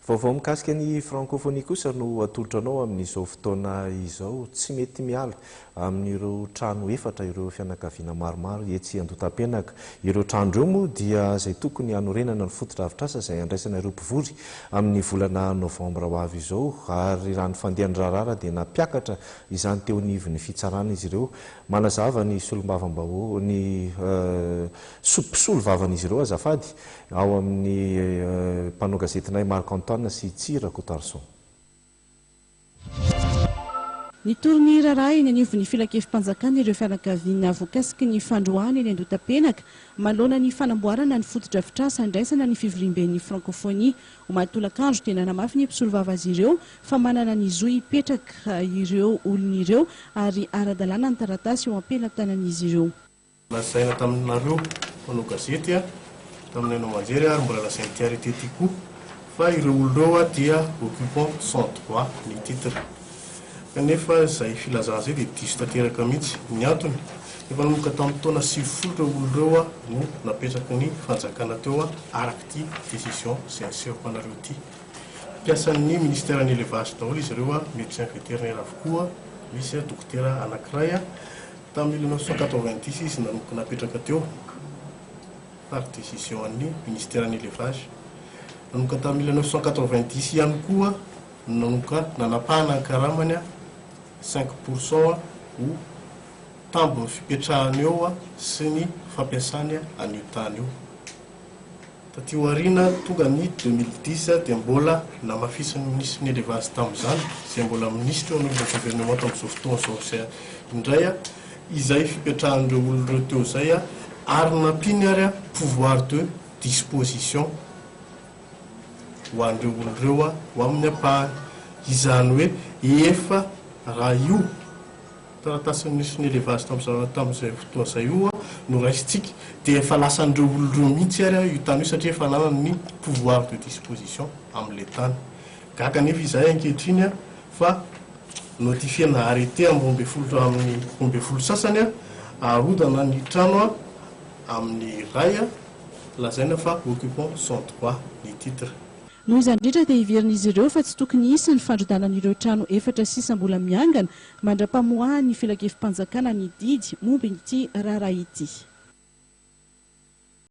Vaovao mikasika ny francophonie kosa no atolotra anao amin'izao fotoana izao tsy mety miala amin'ireo trano efatra ireo fianakaviana maromaro etsy Andotam-penaka. Ireo trano ireo moa dia izay tokony hanorenana ny fotodrafitrasa izay andraisana ireo mpivory amin'ny volana novambra ho avy izao, ary raha ny fandehany raharaha dia nampiakatra izany teo nivon'ny fitsarana izy ireo. Manazava ny solombavam-bahoaka ny mpisolo vavan'izy ireo azafady ao amin'ny mpanao gazetinay Marc Antoine sy Tsira Kotarson. Nitorony raharaha eny anivon'ny filakevim-panjakana ireo fianakaviana voakasiky ny fandroahana eny Andotam-penaka manoloana ny fanamboarana ny fotodrafitrasa andraisana ny fivorimben'ny francophonie. Ho matolakandro tena namafy ny mpisolo vava azy ireo fa manana ny zo hipetraka ireo olony ireo ary ara-dalàna ny taratasy eo am-pelam-tanan'izy ireo. Lasaina taminareo mpanao gazety taminay anao manjery ary mbola lasainy ty arrêté ty koa fa ireo olonireo dia occupant sans droit ny titre. Kanefa izay filazana zay dia diso tanteraka mihitsy. Ny antony efa nanomboka tamin'ny taona 9 ireo olonireo no napetraky ny fanjakana teo araky ty décision izay asehoko anareo ty. Mpiasan'ny ministère ny élevage daholo izy ireo, médecin vétérinaire avokoa, misy dokotera anankiray. Tamin'ny 1990 izy nanomboka napetraka teo par décision an'ny ministère ny élevage. Nanomboka tamin'ny 1990 ihany koa nanomboka nanapahana ny karamany 5% ho tambony fipetrahany eo sy ny fampiasany an'io tany io. Taty aoriana tonga ny 2010 dia mbola namafisany ministre ny élevage tamin'izany izay mbola ministre ao amin'ny gouvernement tamin'izao fotoana izao indray izay fipetrahan'ireo olon'ireo teo zay ary nampiny ary pouvoir de disposition ho an'ireo olon'ireo ho amin'ny ampahany. Izany hoe efa raha io taratasin'ny ministre ny élevage tamin'izay fotoana izay io no raisitsika dia efa lasan'ireo olon'ireo mihitsy ary io tany io satria efa nanana ny pouvoir de disposition amin'ilay tany. Gaga nefa izay ankehitriny fa notifiena arrêté amin'ny 12 sasany arodana ny trano amin'ny ray lazaina fa occupant sans droit ny titre. Noho izany indrindra dia iverin'izy ireo fa tsy tokony hisy ny fandrodanan'ireo trano efatra sisa mbola miangana mandra-pamoahany filakevim-panjakana ny didy momba ity raharaha ity.